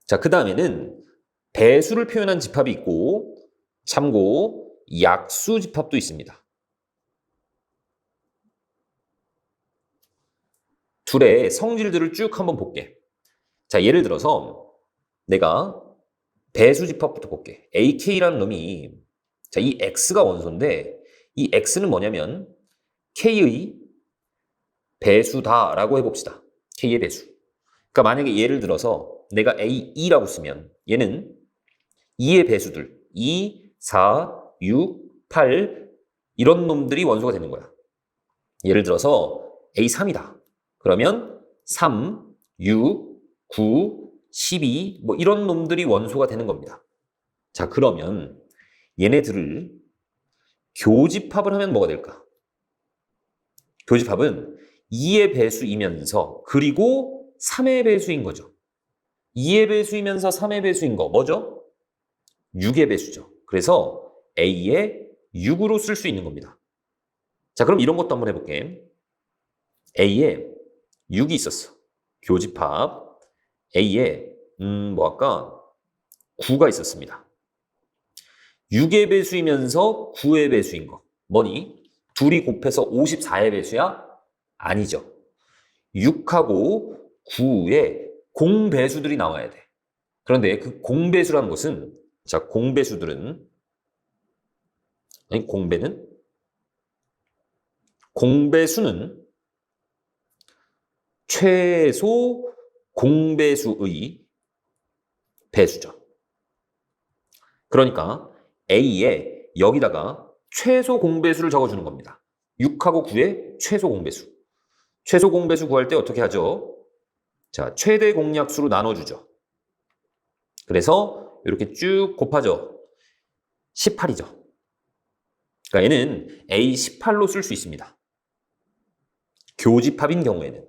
자, 그 다음에는 배수를 표현한 집합이 있고, 참고 약수 집합도 있습니다. 둘의 성질들을 쭉 한번 볼게. 자, 예를 들어서 내가 배수 집합부터 볼게. AK라는 놈이, 자, 이 X가 원소인데 이 X는 뭐냐면 K의 배수다라고 해봅시다. K의 배수. 그러니까 만약에 예를 들어서 내가 A2라고 쓰면 얘는 2의 배수들 2, 4, 6, 8 이런 놈들이 원소가 되는 거야. 예를 들어서 A3이다. 그러면 3, 6, 9, 12 뭐 이런 놈들이 원소가 되는 겁니다. 자, 그러면 얘네들을 교집합을 하면 뭐가 될까? 교집합은 2의 배수이면서 그리고 3의 배수인 거죠. 2의 배수이면서 3의 배수인 거 뭐죠? 6의 배수죠. 그래서 A에 6으로 쓸 수 있는 겁니다. 자, 그럼 이런 것도 한번 해볼게. A에 6이 있었어. 교집합. A에 뭐 할까? 9가 있었습니다. 6의 배수이면서 9의 배수인 거. 뭐니? 둘이 곱해서 54의 배수야? 아니죠. 6하고 9의 공배수들이 나와야 돼. 그런데 그 공배수라는 것은, 자, 공배수는 최소 공배수의 배수죠. 그러니까 A에 여기다가 최소 공배수를 적어주는 겁니다. 6하고 9의 최소 공배수. 최소 공배수 구할 때 어떻게 하죠? 자, 최대 공약수로 나눠주죠. 그래서 이렇게 쭉 곱하죠. 18이죠. 그러니까 얘는 A18로 쓸 수 있습니다. 교집합인 경우에는.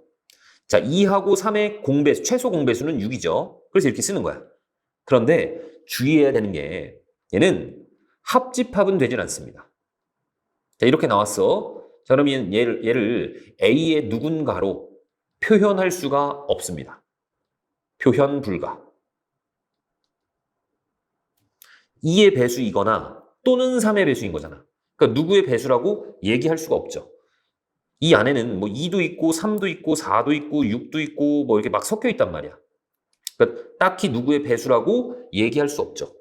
자, 2하고 3의 공배수, 최소 공배수는 6이죠. 그래서 이렇게 쓰는 거야. 그런데 주의해야 되는 게 얘는 합집합은 되질 않습니다. 자, 이렇게 나왔어. 자, 그러면 얘를 A의 누군가로 표현할 수가 없습니다. 표현 불가. 2의 배수이거나 또는 3의 배수인 거잖아. 그러니까 누구의 배수라고 얘기할 수가 없죠. 이 안에는 뭐 2도 있고 3도 있고 4도 있고 6도 있고 뭐 이렇게 막 섞여 있단 말이야. 그러니까 딱히 누구의 배수라고 얘기할 수 없죠.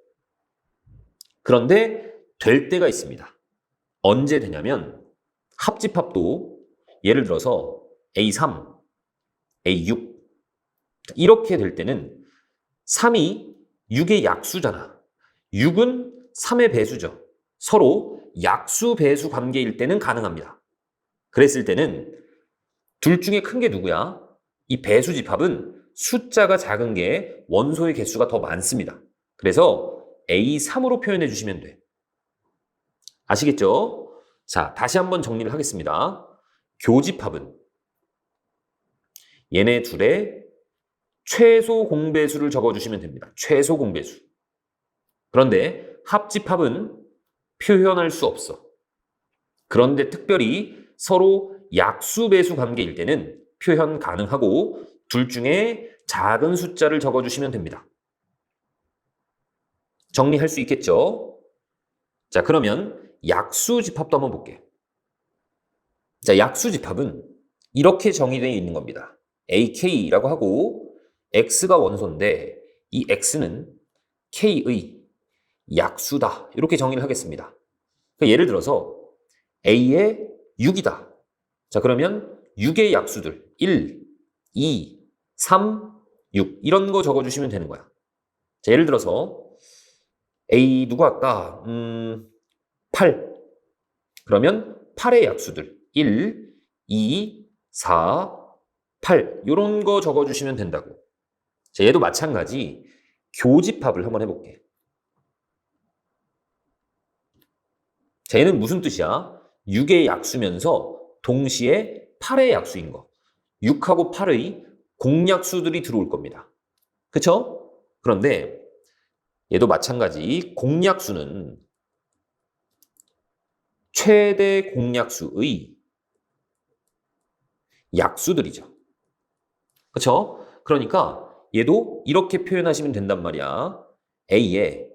그런데 될 때가 있습니다. 언제 되냐면 합집합도 예를 들어서 A3, A6 이렇게 될 때는 3이 6의 약수잖아. 6은 3의 배수죠. 서로 약수 배수 관계일 때는 가능합니다. 그랬을 때는 둘 중에 큰 게 누구야? 이 배수 집합은 숫자가 작은 게 원소의 개수가 더 많습니다. 그래서 A3으로 표현해 주시면 돼. 아시겠죠? 자, 다시 한번 정리를 하겠습니다. 교집합은 얘네 둘의 최소 공배수를 적어주시면 됩니다. 최소 공배수. 그런데 합집합은 표현할 수 없어. 그런데 특별히 서로 약수배수 관계일 때는 표현 가능하고 둘 중에 작은 숫자를 적어주시면 됩니다. 정리할 수 있겠죠? 자, 그러면 약수집합도 한번 볼게. 자, 약수집합은 이렇게 정의되어 있는 겁니다. AK라고 하고 X가 원소인데 이 X는 K의 약수다. 이렇게 정의를 하겠습니다. 그러니까 예를 들어서 A에 6이다. 자, 그러면 6의 약수들 1, 2, 3, 6 이런 거 적어주시면 되는 거야. 자, 예를 들어서 A 누구 할까? 8. 그러면 8의 약수들 1, 2, 4, 8 이런 거 적어주시면 된다고. 자, 얘도 마찬가지 교집합을 한번 해볼게. 자, 얘는 무슨 뜻이야? 6의 약수면서 동시에 8의 약수인 거. 6하고 8의 공약수들이 들어올 겁니다. 그쵸? 그런데 얘도 마찬가지 공약수는 최대 공약수의 약수들이죠. 그쵸? 그러니까 얘도 이렇게 표현하시면 된단 말이야. A에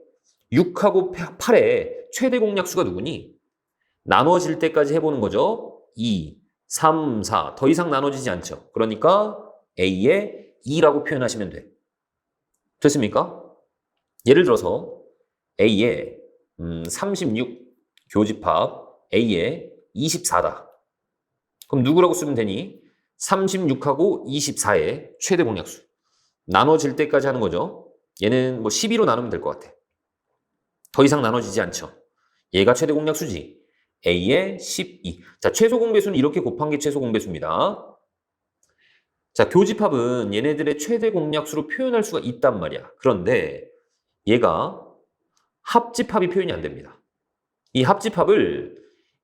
6하고 8의 최대 공약수가 누구니? 나눠질 때까지 해보는 거죠. 2, 3, 4. 더 이상 나눠지지 않죠. 그러니까 A에 2라고 표현하시면 돼. 됐습니까? 예를 들어서 A에 36 교집합 A에 24다. 그럼 누구라고 쓰면 되니? 36하고 24의 최대 공약수. 나눠질 때까지 하는 거죠. 얘는 뭐 12로 나누면 될 것 같아. 더 이상 나눠지지 않죠. 얘가 최대 공약수지. A의 12. 자, 최소 공배수는 이렇게 곱한 게 최소 공배수입니다. 자, 교집합은 얘네들의 최대 공약수로 표현할 수가 있단 말이야. 그런데 얘가 합집합이 표현이 안 됩니다. 이 합집합을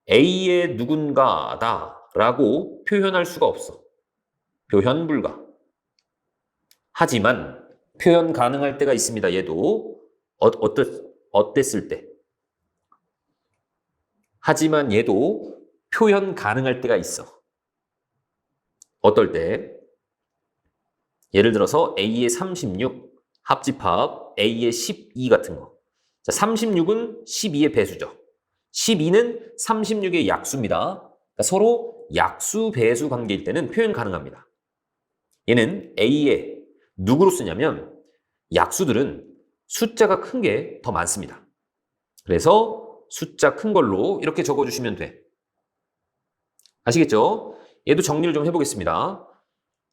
A의 누군가다 라고 표현할 수가 없어. 표현 불가. 하지만 표현 가능할 때가 있습니다. 얘도 어땠을 때. 하지만 얘도 표현 가능할 때가 있어. 어떨 때? 예를 들어서 A의 36 합집합 A의 12 같은 거. 자, 36은 12의 배수죠. 12는 36의 약수입니다. 그러니까 서로 약수 배수 관계일 때는 표현 가능합니다. 얘는 A에 누구로 쓰냐면 약수들은 숫자가 큰 게 더 많습니다. 그래서 숫자 큰 걸로 이렇게 적어주시면 돼. 아시겠죠? 얘도 정리를 좀 해보겠습니다.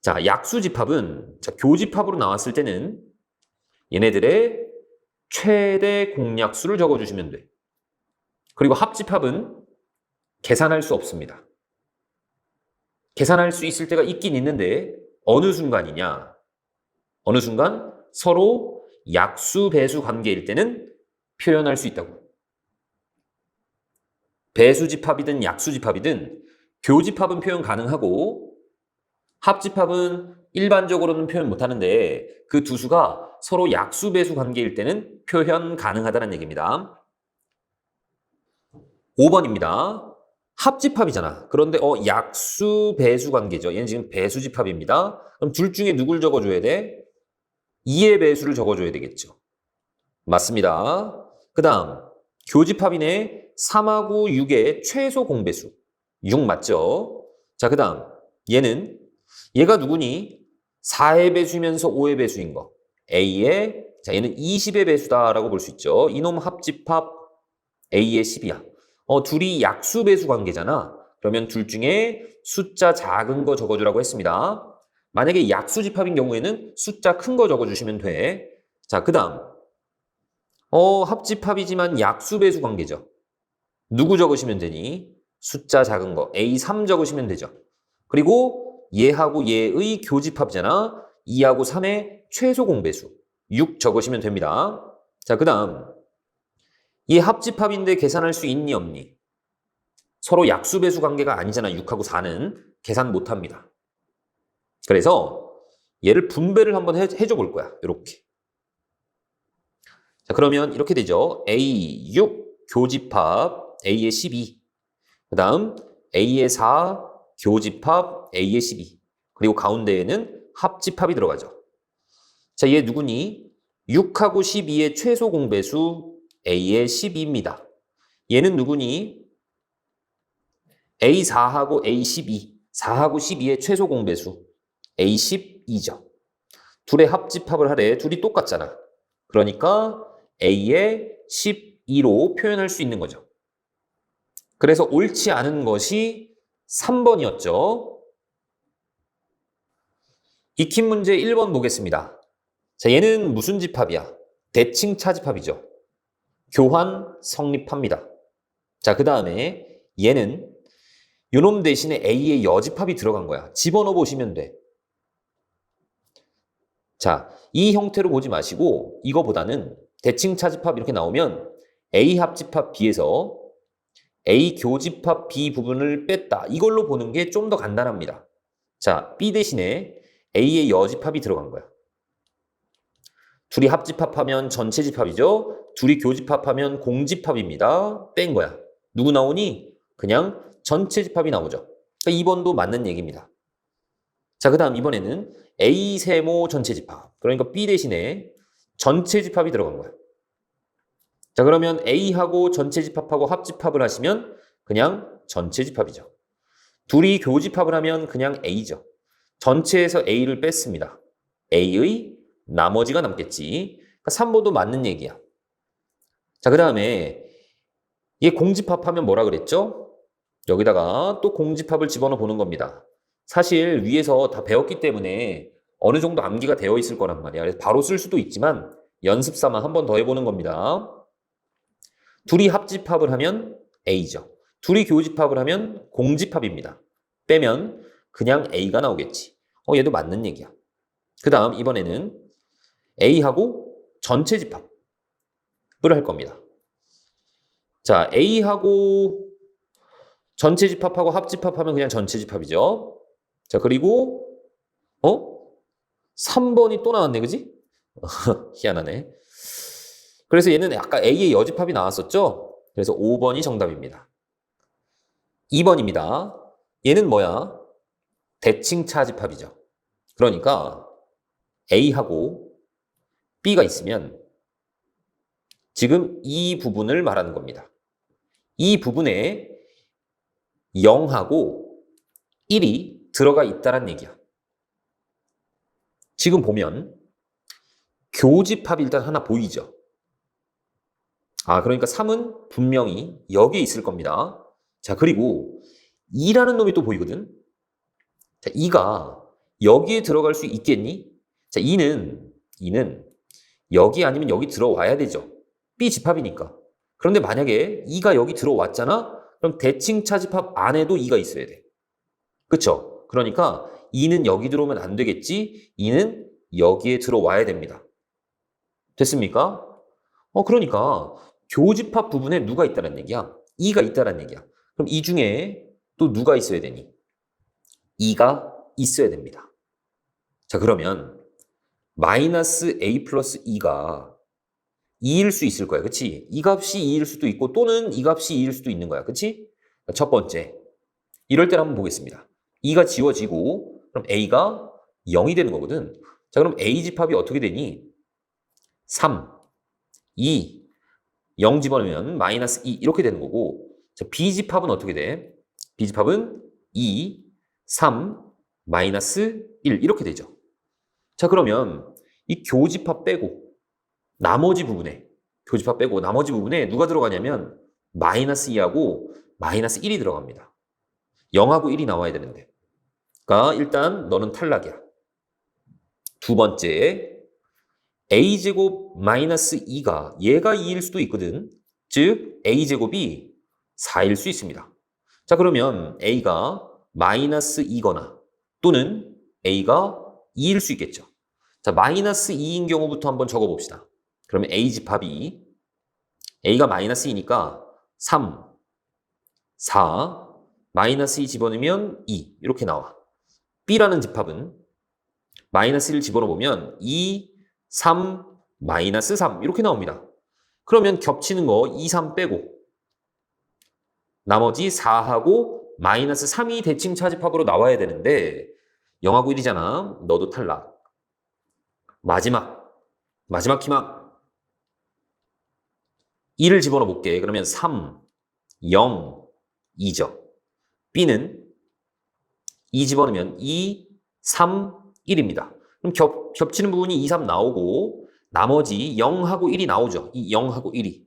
자, 약수집합은 교집합으로 나왔을 때는 얘네들의 최대 공약수를 적어주시면 돼. 그리고 합집합은 계산할 수 없습니다. 계산할 수 있을 때가 있긴 있는데 어느 순간이냐? 어느 순간 서로 약수 배수 관계일 때는 표현할 수 있다고. 배수집합이든 약수집합이든 교집합은 표현 가능하고 합집합은 일반적으로는 표현 못하는데 그 두 수가 서로 약수 배수 관계일 때는 표현 가능하다는 얘기입니다. 5번입니다. 합집합이잖아. 그런데 약수 배수 관계죠. 얘는 지금 배수집합입니다. 그럼 둘 중에 누굴 적어줘야 돼? 2의 배수를 적어줘야 되겠죠. 맞습니다. 그 다음 교집합이네. 3하고 6의 최소 공배수. 6 맞죠? 자, 그 다음 얘가 누구니? 4의 배수이면서 5의 배수인 거. A의, 자, 얘는 20의 배수다라고 볼 수 있죠. 이놈 합집합 A의 10이야. 둘이 약수 배수 관계잖아. 그러면 둘 중에 숫자 작은 거 적어주라고 했습니다. 만약에 약수 집합인 경우에는 숫자 큰 거 적어주시면 돼. 자, 그 다음 합집합이지만 약수 배수 관계죠. 누구 적으시면 되니? 숫자 작은 거 A3 적으시면 되죠. 그리고 얘하고 얘의 교집합이잖아. 2하고 3의 최소 공배수 6 적으시면 됩니다. 자, 그 다음 얘 합집합인데 계산할 수 있니 없니? 서로 약수 배수 관계가 아니잖아. 6하고 4는 계산 못합니다. 그래서 얘를 분배를 한번 해줘 볼 거야. 이렇게. 자, 그러면 이렇게 되죠. A6 교집합 A의 12. 그 다음 A의 4 교집합 A의 12. 그리고 가운데에는 합집합이 들어가죠. 자, 얘 누구니? 6하고 12의 최소 공배수 A의 12입니다. 얘는 누구니? A4하고 A12. 4하고 12의 최소 공배수 A12죠. 둘의 합집합을 하래. 둘이 똑같잖아. 그러니까 A의 12로 표현할 수 있는 거죠. 그래서 옳지 않은 것이 3번이었죠. 익힌 문제 1번 보겠습니다. 자, 얘는 무슨 집합이야? 대칭 차집합이죠. 교환 성립합니다. 자, 그 다음에 얘는 요놈 대신에 A의 여집합이 들어간 거야. 집어넣어 보시면 돼. 자, 이 형태로 보지 마시고 이거보다는 대칭 차집합 이렇게 나오면 A 합집합 B에서 A 교집합 B 부분을 뺐다. 이걸로 보는 게 좀 더 간단합니다. 자, B 대신에 A의 여집합이 들어간 거야. 둘이 합집합하면 전체 집합이죠. 둘이 교집합하면 공집합입니다. 뺀 거야. 누구 나오니? 그냥 전체 집합이 나오죠. 그러니까 2번도 맞는 얘기입니다. 자, 그 다음 이번에는 A 세모 전체 집합. 그러니까 B 대신에 전체 집합이 들어간 거야. 자, 그러면 A하고 전체 집합하고 합집합을 하시면 그냥 전체 집합이죠. 둘이 교집합을 하면 그냥 A죠. 전체에서 A를 뺐습니다. A의 나머지가 남겠지. 그러니까 3번도 맞는 얘기야. 자, 그 다음에 얘 공집합하면 뭐라 그랬죠? 여기다가 또 공집합을 집어넣어 보는 겁니다. 사실 위에서 다 배웠기 때문에 어느 정도 암기가 되어 있을 거란 말이야. 그래서 바로 쓸 수도 있지만 연습 삼아 한 번 더 해보는 겁니다. 둘이 합집합을 하면 A죠. 둘이 교집합을 하면 공집합입니다. 빼면 그냥 A가 나오겠지. 얘도 맞는 얘기야. 그 다음 이번에는 A하고 전체 집합을 할 겁니다. 자, A하고 전체 집합하고 합집합하면 그냥 전체 집합이죠. 자, 그리고 3번이 또 나왔네, 그지? 희한하네. 그래서 얘는 아까 A의 여집합이 나왔었죠? 그래서 5번이 정답입니다. 2번입니다. 얘는 뭐야? 대칭차 집합이죠. 그러니까 A하고 B가 있으면 지금 이 부분을 말하는 겁니다. 이 부분에 0하고 1이 들어가 있다는 얘기야. 지금 보면 교집합이 일단 하나 보이죠? 그러니까 3은 분명히 여기에 있을 겁니다. 자, 그리고 2라는 놈이 또 보이거든? 자, 2가 여기에 들어갈 수 있겠니? 자, 2는 여기 아니면 여기 들어와야 되죠. B 집합이니까. 그런데 만약에 2가 여기 들어왔잖아? 그럼 대칭차 집합 안에도 2가 있어야 돼. 그쵸? 그러니까 2는 여기 들어오면 안 되겠지? 2는 여기에 들어와야 됩니다. 됐습니까? 그러니까 교집합 부분에 누가 있다는 얘기야? 2가 있다는 얘기야. 그럼 이 중에 또 누가 있어야 되니? 2가 있어야 됩니다. 자, 그러면 마이너스 A 플러스 2가 2일 수 있을 거야. 그치? 이 값이 2일 수도 있고 또는 이 값이 2일 수도 있는 거야. 그치? 첫 번째. 이럴 때는 한번 보겠습니다. 2가 지워지고 그럼 A가 0이 되는 거거든. 자, 그럼 A 집합이 어떻게 되니? 3, 2, 0 집어넣으면 마이너스 2 이렇게 되는 거고 자, B 집합은 어떻게 돼? B 집합은 2, 3, 마이너스 1 이렇게 되죠. 자, 그러면 이 교집합 빼고 나머지 부분에 누가 들어가냐면 마이너스 2하고 마이너스 1이 들어갑니다. 0하고 1이 나와야 되는데. 그러니까 일단 너는 탈락이야. 두 번째, a제곱 마이너스 2가 얘가 2일 수도 있거든. 즉 a제곱이 4일 수 있습니다. 자, 그러면 a가 마이너스 2거나 또는 a가 2일 수 있겠죠. 자, 마이너스 2인 경우부터 한번 적어봅시다. 그러면 A 집합이 A가 마이너스 2니까 3, 4, 마이너스 2 집어넣으면 2 이렇게 나와. B라는 집합은 마이너스 1 집어넣으면 2, 3, 마이너스 3 이렇게 나옵니다. 그러면 겹치는 거 2, 3 빼고 나머지 4하고 마이너스 3이 대칭차 집합으로 나와야 되는데 0하고 1이잖아. 너도 탈락. 마지막 희망. 2를 집어넣어 볼게. 그러면 3, 0, 2죠. B는 2 집어넣으면 2, 3, 1입니다. 그럼 겹치는 부분이 2, 3 나오고 나머지 0하고 1이 나오죠. 이 0하고 1이.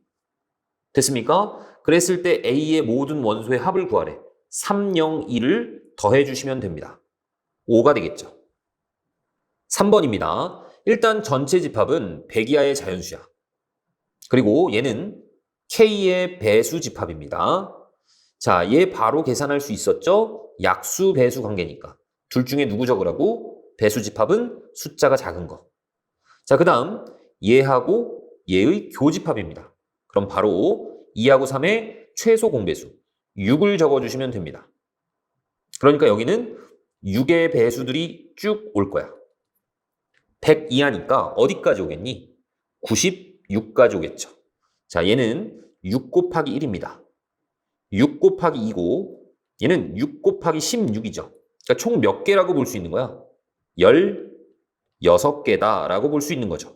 됐습니까? 그랬을 때 A의 모든 원소의 합을 구하래. 3, 0, 1을 더해주시면 됩니다. 5가 되겠죠. 3번입니다. 일단 전체 집합은 100 이하의 자연수야. 그리고 얘는 K의 배수 집합입니다. 자, 얘 바로 계산할 수 있었죠? 약수, 배수 관계니까. 둘 중에 누구 적으라고? 배수 집합은 숫자가 작은 거. 자, 그 다음 얘하고 얘의 교집합입니다. 그럼 바로 2하고 3의 최소 공배수 6을 적어주시면 됩니다. 그러니까 여기는 6의 배수들이 쭉 올 거야. 100 이하니까 어디까지 오겠니? 96까지 오겠죠. 자, 얘는 6 곱하기 1입니다. 6 곱하기 2고 얘는 6 곱하기 16이죠. 그러니까 총 몇 개라고 볼 수 있는 거야? 16개다라고 볼 수 있는 거죠.